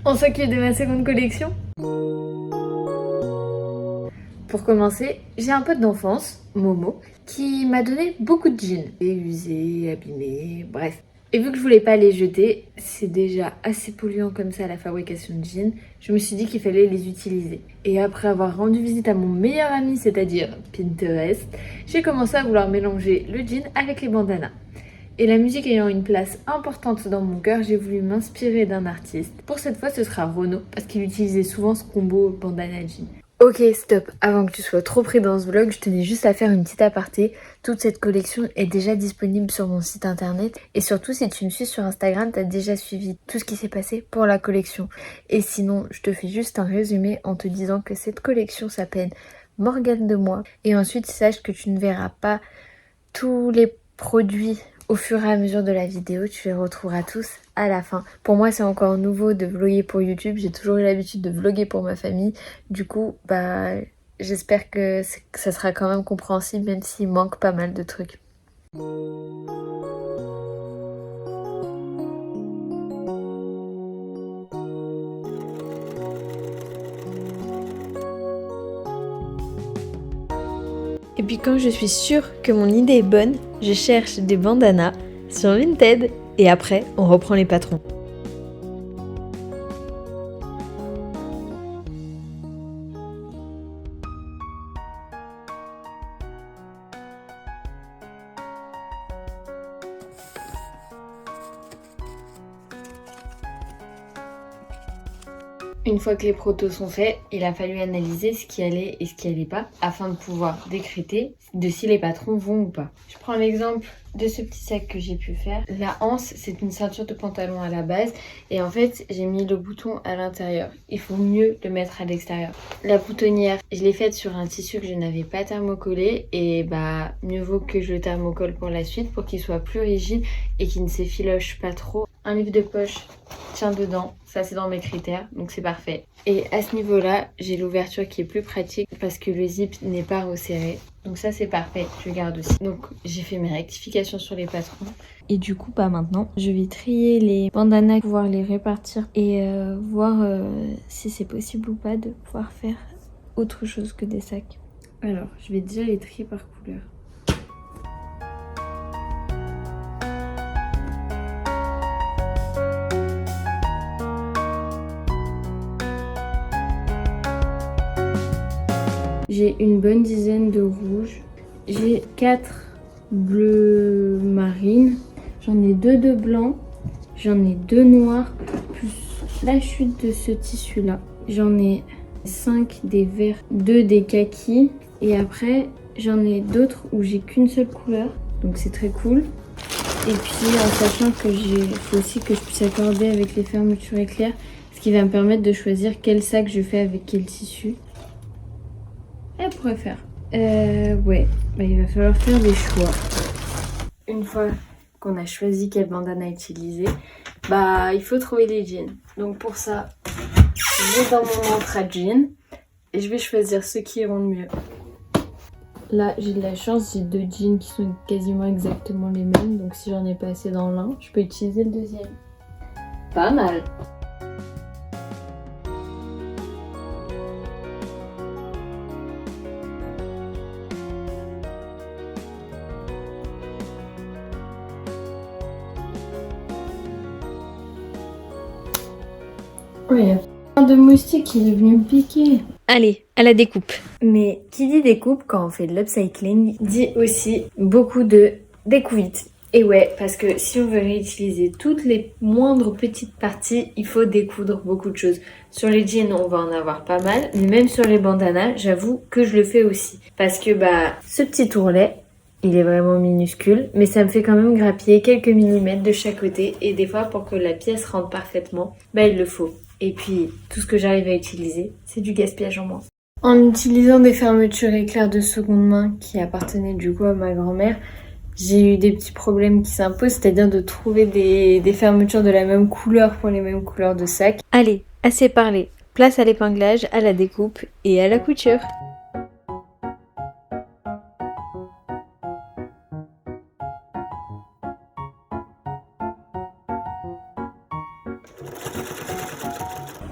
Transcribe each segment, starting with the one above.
On s'occupe de ma seconde collection. Pour commencer, j'ai un pote d'enfance, Momo, qui m'a donné beaucoup de jeans. Usés, abîmés, bref. Et vu que je voulais pas les jeter, c'est déjà assez polluant comme ça la fabrication de jeans, je me suis dit qu'il fallait les utiliser. Et après avoir rendu visite à mon meilleur ami, c'est-à-dire Pinterest, j'ai commencé à vouloir mélanger le jean avec les bandanas. Et la musique ayant une place importante dans mon cœur, j'ai voulu m'inspirer d'un artiste. Pour cette fois, ce sera Renaud, parce qu'il utilisait souvent ce combo bandana jean. Ok, stop. Avant que tu sois trop pris dans ce vlog, je tenais juste à faire une petite aparté. Toute cette collection est déjà disponible sur mon site internet. Et surtout, si tu me suis sur Instagram, t'as déjà suivi tout ce qui s'est passé pour la collection. Et sinon, je te fais juste un résumé en te disant que cette collection s'appelle Morgane de Moi. Et ensuite, sache que tu ne verras pas tous les produits au fur et à mesure de la vidéo, tu les retrouveras tous à la fin. Pour moi, c'est encore nouveau de vlogger pour YouTube. J'ai toujours eu l'habitude de vlogger pour ma famille. Du coup, j'espère que ça sera quand même compréhensible, même s'il manque pas mal de trucs. Et puis quand je suis sûre que mon idée est bonne, je cherche des bandanas sur Vinted et après on reprend les patrons. Une fois que les protos sont faits, il a fallu analyser ce qui allait et ce qui allait pas afin de pouvoir décréter de si les patrons vont ou pas. Je prends l'exemple de ce petit sac que j'ai pu faire. La anse, c'est une ceinture de pantalon à la base et en fait, j'ai mis le bouton à l'intérieur. Il faut mieux le mettre à l'extérieur. La boutonnière, je l'ai faite sur un tissu que je n'avais pas thermocollé et mieux vaut que je le thermocolle pour la suite pour qu'il soit plus rigide et qu'il ne s'effiloche pas trop. Un livre de poche tient dedans, ça c'est dans mes critères, donc c'est parfait. Et à ce niveau-là, j'ai l'ouverture qui est plus pratique parce que le zip n'est pas resserré. Donc ça c'est parfait, je garde aussi. Donc j'ai fait mes rectifications sur les patrons. Et du coup, maintenant, je vais trier les bandanas, pouvoir les répartir et voir si c'est possible ou pas de pouvoir faire autre chose que des sacs. Alors, je vais déjà les trier par couleur. J'ai une bonne dizaine de rouges. J'ai 4 bleus marines. J'en ai 2 de blanc. J'en ai 2 noirs. Plus la chute de ce tissu-là. J'en ai 5 des verts, 2 des kakis. Et après, j'en ai d'autres où j'ai qu'une seule couleur. Donc c'est très cool. Et puis en sachant que faut aussi que je puisse accorder avec les fermetures éclairs. Ce qui va me permettre de choisir quel sac je fais avec quel tissu. Elle pourrait faire. Ouais, il va falloir faire des choix. Une fois qu'on a choisi quelle bandana utiliser, il faut trouver les jeans. Donc pour ça, je vais dans mon entra jeans et je vais choisir ceux qui iront le mieux. Là, j'ai de la chance, j'ai 2 jeans qui sont quasiment exactement les mêmes. Donc si j'en ai pas assez dans l'un, je peux utiliser le deuxième. Pas mal. Oui, il y a plein de moustiques qui est venu me piquer. Allez, à la découpe. Mais qui dit découpe quand on fait de l'upcycling dit aussi beaucoup de découvite. Et ouais, parce que si on veut réutiliser toutes les moindres petites parties, il faut découdre beaucoup de choses. Sur les jeans, on va en avoir pas mal, mais même sur les bandanas, j'avoue que je le fais aussi. Parce que ce petit tourlet, il est vraiment minuscule, mais ça me fait quand même grappiller quelques millimètres de chaque côté. Et des fois, pour que la pièce rentre parfaitement, il le faut. Et puis, tout ce que j'arrive à utiliser, c'est du gaspillage en moins. En utilisant des fermetures éclairs de seconde main qui appartenaient du coup à ma grand-mère, j'ai eu des petits problèmes qui s'imposent, c'est-à-dire de trouver des fermetures de la même couleur pour les mêmes couleurs de sac. Allez, assez parlé. Place à l'épinglage, à la découpe et à la couture.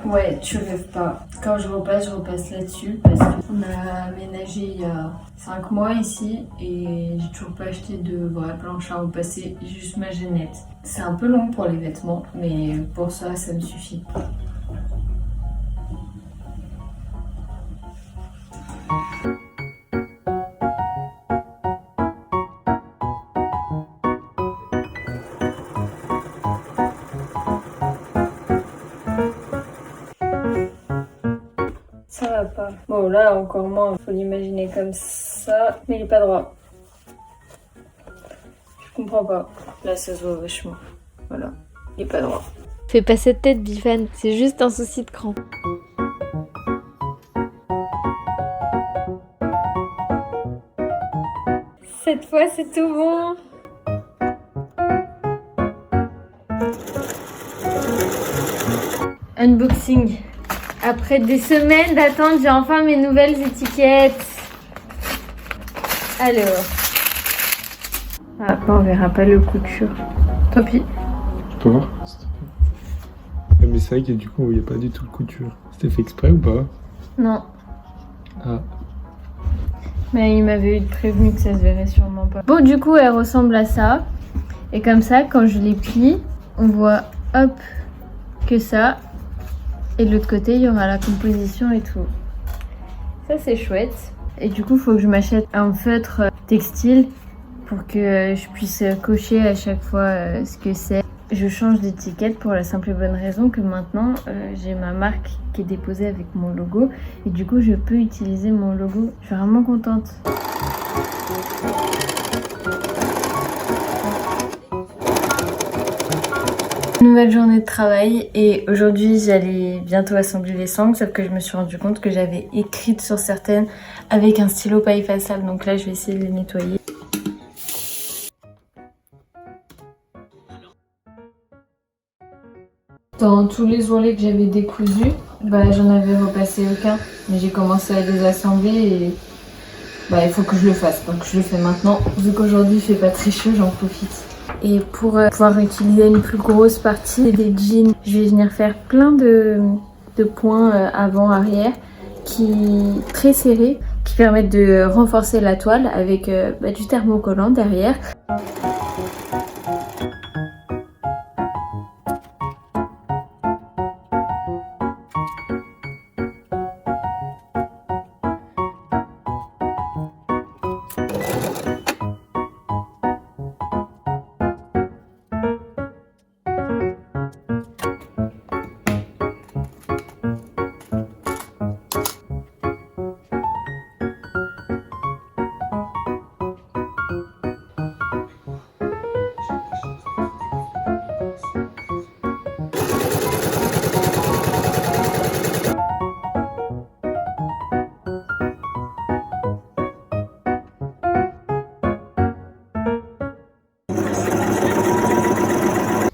Ouais, tu rêves pas. Quand je repasse là-dessus parce qu'on a aménagé il y a 5 mois ici et j'ai toujours pas acheté de vraie planche à repasser, juste ma genette. C'est un peu long pour les vêtements, mais pour ça me suffit. Ça va pas. Bon, là, encore moins, faut l'imaginer comme ça, mais il est pas droit. Je comprends pas. Là, ça se voit vachement. Voilà, il est pas droit. Fais pas cette tête, Bifan, c'est juste un souci de cran. Cette fois, c'est tout bon. Unboxing. Après des semaines d'attente, j'ai enfin mes nouvelles étiquettes. Alors. Ah, on verra pas le couture. Tant pis. Je peux voir? Mais c'est vrai que du coup, il n'y a pas du tout de couture. C'était fait exprès ou pas? Non. Ah. Mais il m'avait prévenu que ça se verrait sûrement pas. Bon, du coup, elle ressemble à ça. Et comme ça, quand je les plie, on voit, hop, que ça. Et de l'autre côté, il y aura la composition et tout. Ça, c'est chouette. Et du coup, il faut que je m'achète un feutre textile pour que je puisse cocher à chaque fois ce que c'est. Je change d'étiquette pour la simple et bonne raison que maintenant, j'ai ma marque qui est déposée avec mon logo. Et du coup, je peux utiliser mon logo. Je suis vraiment contente. Nouvelle journée de travail et aujourd'hui j'allais bientôt assembler les sangles, sauf que je me suis rendu compte que j'avais écrit sur certaines avec un stylo pas effaçable, donc là je vais essayer de les nettoyer. Dans tous les ourlets que j'avais décousus, j'en avais repassé aucun, mais j'ai commencé à les assembler et il faut que je le fasse, donc je le fais maintenant. Vu qu'aujourd'hui il fait pas très chaud, j'en profite. Et pour pouvoir utiliser une plus grosse partie des jeans, je vais venir faire plein de points avant-arrière très serrés qui permettent de renforcer la toile avec du thermocollant derrière.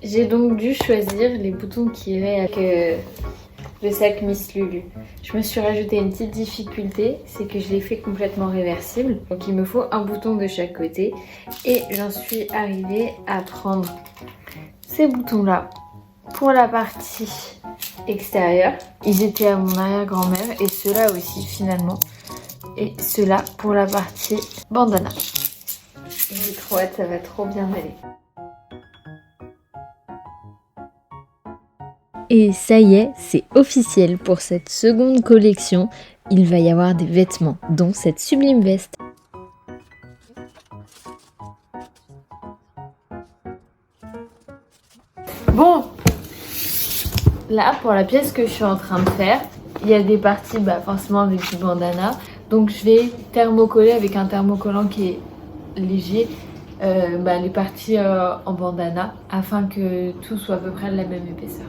J'ai donc dû choisir les boutons qui iraient avec le sac Miss Lulu. Je me suis rajouté une petite difficulté, c'est que je l'ai fait complètement réversible. Donc il me faut un bouton de chaque côté. Et j'en suis arrivée à prendre ces boutons-là pour la partie extérieure. Ils étaient à mon arrière-grand-mère et ceux-là aussi finalement. Et ceux-là pour la partie bandana. J'ai trop hâte, ça va trop bien aller. Et ça y est, c'est officiel pour cette seconde collection. Il va y avoir des vêtements, dont cette sublime veste. Bon, là pour la pièce que je suis en train de faire, il y a des parties forcément avec du bandana. Donc je vais thermocoller avec un thermocollant qui est léger les parties en bandana afin que tout soit à peu près de la même épaisseur.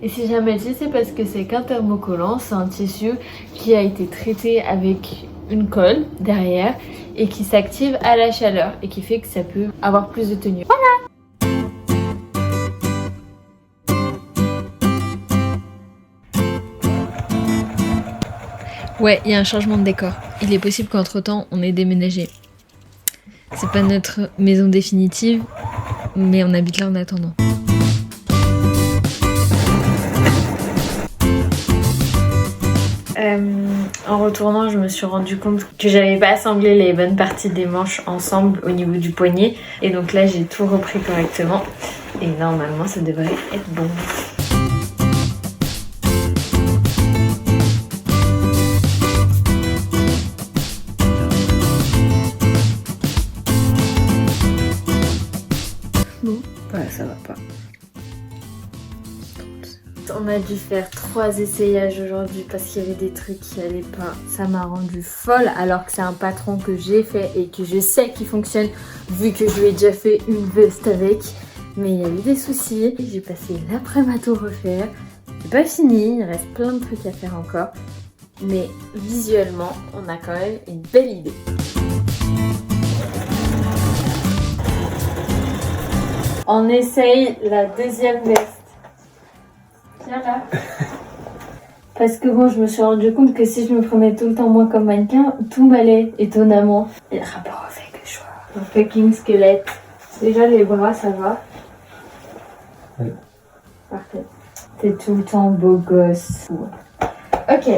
Et si jamais je dis, c'est parce que c'est qu'un thermocollant, c'est un tissu qui a été traité avec une colle derrière et qui s'active à la chaleur et qui fait que ça peut avoir plus de tenue. Voilà! Ouais, il y a un changement de décor. Il est possible qu'entre-temps, on ait déménagé. C'est pas notre maison définitive, mais on habite là en attendant. En retournant, je me suis rendu compte que j'avais pas assemblé les bonnes parties des manches ensemble au niveau du poignet. Et donc là, j'ai tout repris correctement. Et normalement, ça devrait être bon. Bon, voilà, ça va pas. On a dû faire 3 essayages aujourd'hui parce qu'il y avait des trucs qui allaient pas. Ça m'a rendue folle alors que c'est un patron que j'ai fait et que je sais qu'il fonctionne vu que je lui ai déjà fait une veste avec. Mais il y a eu des soucis. J'ai passé l'après-midi à tout refaire. C'est pas fini, il reste plein de trucs à faire encore. Mais visuellement, on a quand même une belle idée. On essaye la deuxième veste. Tiens là. Parce que bon, je me suis rendu compte que si je me prenais tout le temps moi comme mannequin, tout m'allait étonnamment. Et le rapport au fait que je sois un fucking squelette. Déjà les bras, ça va. Ouais. Parfait. T'es tout le temps beau gosse. Ok.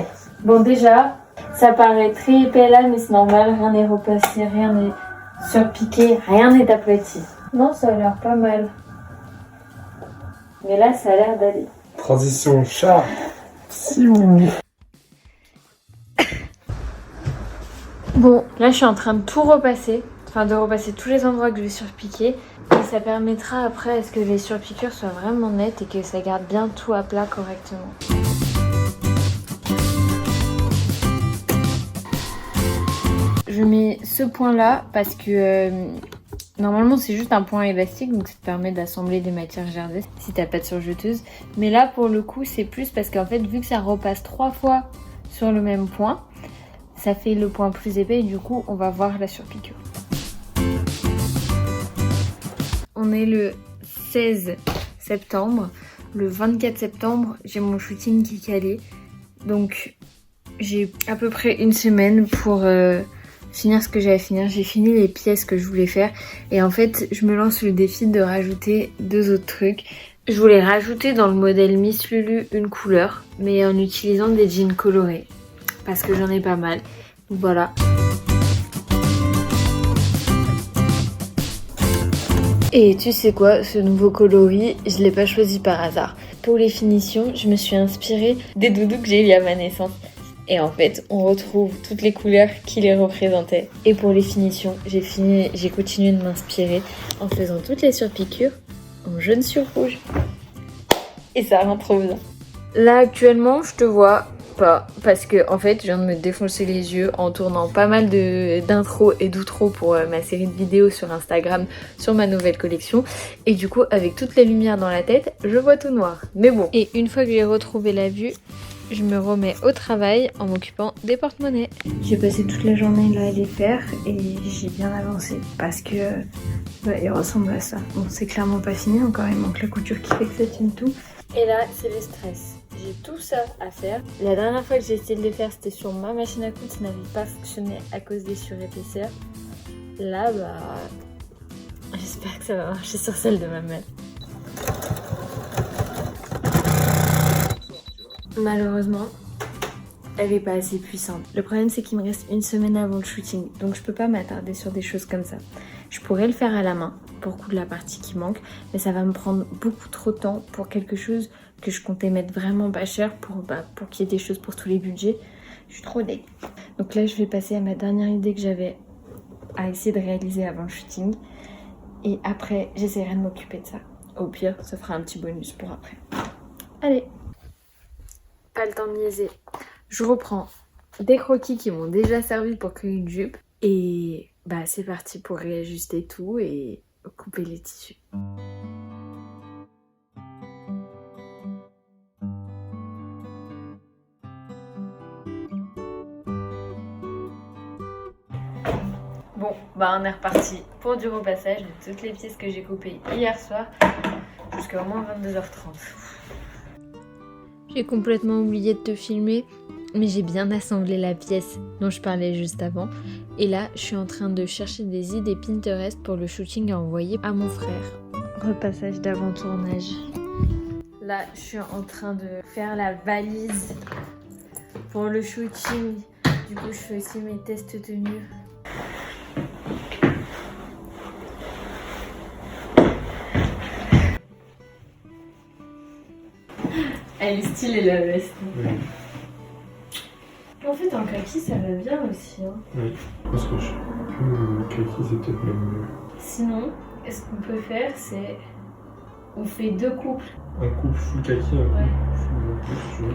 Bon déjà, ça paraît très épais là, mais c'est normal. Rien n'est repassé, rien n'est surpiqué, rien n'est aplati. Non, ça a l'air pas mal. Mais là, ça a l'air d'aller. Transition chat. Bon, là je suis en train de tout repasser, de repasser tous les endroits que je vais surpiquer. Et ça permettra après à ce que les surpiqûres soient vraiment nettes et que ça garde bien tout à plat correctement. Je mets ce point là parce que normalement c'est juste un point élastique, donc ça te permet d'assembler des matières jardées si t'as pas de surjeteuse. Mais là pour le coup c'est plus parce qu'en fait vu que ça repasse 3 fois sur le même point, ça fait le point plus épais et du coup on va voir la surpiqûre. On est le 16 septembre. Le 24 septembre j'ai mon shooting qui est calé. Donc j'ai à peu près une semaine pour finir ce que j'ai à finir. J'ai fini les pièces que je voulais faire. Et en fait je me lance le défi de rajouter 2 autres trucs. Je voulais rajouter dans le modèle Miss Lulu une couleur, mais en utilisant des jeans colorés. Parce que j'en ai pas mal. Donc voilà. Et tu sais quoi, ce nouveau coloris, je l'ai pas choisi par hasard. Pour les finitions, je me suis inspirée des doudous que j'ai eu à ma naissance. Et en fait, on retrouve toutes les couleurs qui les représentaient. Et pour les finitions, j'ai continué de m'inspirer en faisant toutes les surpiqûres en jaune sur rouge. Et ça rend trop bien. Là, actuellement, je te vois pas parce que en fait je viens de me défoncer les yeux en tournant pas mal d'intros et d'outros pour ma série de vidéos sur Instagram sur ma nouvelle collection et du coup avec toutes les lumières dans la tête je vois tout noir, mais bon. Et une fois que j'ai retrouvé la vue, je me remets au travail en m'occupant des porte-monnaies. J'ai passé toute la journée là à les faire et j'ai bien avancé parce que il ressemble à ça. Bon, c'est clairement pas fini encore, il manque la couture qui fait que ça tienne tout. Et là c'est le stress. J'ai tout ça à faire. La dernière fois que j'ai essayé de les faire, c'était sur ma machine à coudre, ça n'avait pas fonctionné à cause des surépaisseurs. Là, j'espère que ça va marcher sur celle de ma mère. Malheureusement, elle n'est pas assez puissante. Le problème, c'est qu'il me reste une semaine avant le shooting, donc je peux pas m'attarder sur des choses comme ça. Je pourrais le faire à la main pour coudre la partie qui manque, mais ça va me prendre beaucoup trop de temps pour quelque chose que je comptais mettre vraiment pas cher pour qu'il y ait des choses pour tous les budgets. Je suis trop deg. Donc là, je vais passer à ma dernière idée que j'avais à essayer de réaliser avant le shooting. Et après, j'essaierai de m'occuper de ça. Au pire, ça fera un petit bonus pour après. Allez. Pas le temps de niaiser. Je reprends des croquis qui m'ont déjà servi pour créer une jupe. Et c'est parti pour réajuster tout et couper les tissus. Bon, on est reparti pour du repassage de toutes les pièces que j'ai coupées hier soir jusqu'à au moins 22h30. J'ai complètement oublié de te filmer, mais j'ai bien assemblé la pièce dont je parlais juste avant. Et là, je suis en train de chercher des idées Pinterest pour le shooting à envoyer à mon frère. Repassage d'avant-tournage. Là, je suis en train de faire la valise pour le shooting. Du coup, je fais aussi mes tests tenus. Elle est stylée la veste. Oui. En fait, en kaki, ça va bien aussi. Hein. Oui, parce que je sais plus kaki, c'est peut-être même mieux. Sinon, ce qu'on peut faire, c'est... On fait 2 couples. Un couple full kaki, un Ouais. couple full plus, tu vois.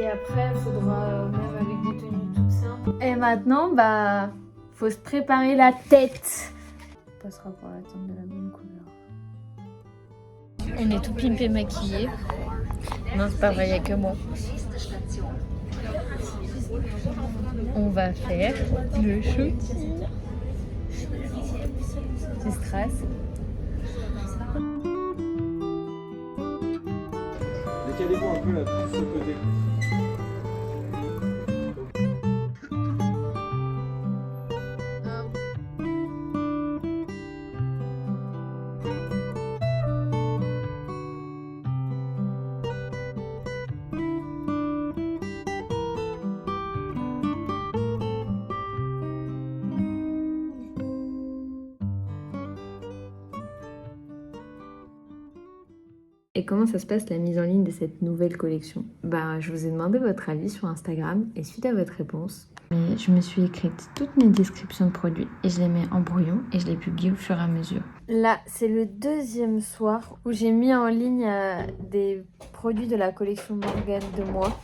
Et après, il faudra même avec des tenues toutes simples. Et maintenant, bah, faut se préparer la tête. On passera par la teinte de la bonne couleur. On est tout pimpé maquillé. Non, c'est pas vrai, il n'y a que moi. On va faire le shooting. Tu stresses? Décalez-vous un peu là, plus ce côté. Et comment ça se passe la mise en ligne de cette nouvelle collection? Bah, je vous ai demandé votre avis sur Instagram et suite à votre réponse, je me suis écrite toutes mes descriptions de produits et je les mets en brouillon et je les publie au fur et à mesure. Là, c'est le 2e soir où j'ai mis en ligne des produits de la collection Morgane de moi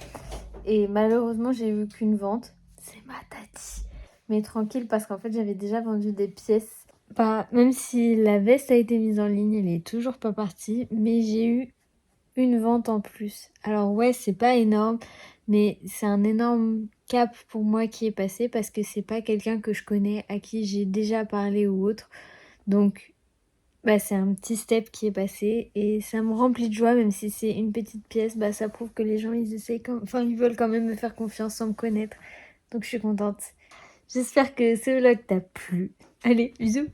et malheureusement, j'ai eu qu'une vente. C'est ma tati. Mais tranquille parce qu'en fait, j'avais déjà vendu des pièces. Bah, même si la veste a été mise en ligne, elle est toujours pas partie, mais j'ai eu une vente en plus. Alors ouais, c'est pas énorme, mais c'est un énorme cap pour moi qui est passé parce que c'est pas quelqu'un que je connais, à qui j'ai déjà parlé ou autre. Donc, bah, c'est un petit step qui est passé et ça me remplit de joie, même si c'est une petite pièce, bah, ça prouve que les gens, ils veulent quand même me faire confiance sans me connaître. Donc je suis contente. J'espère que ce vlog t'a plu. Allez, bisous!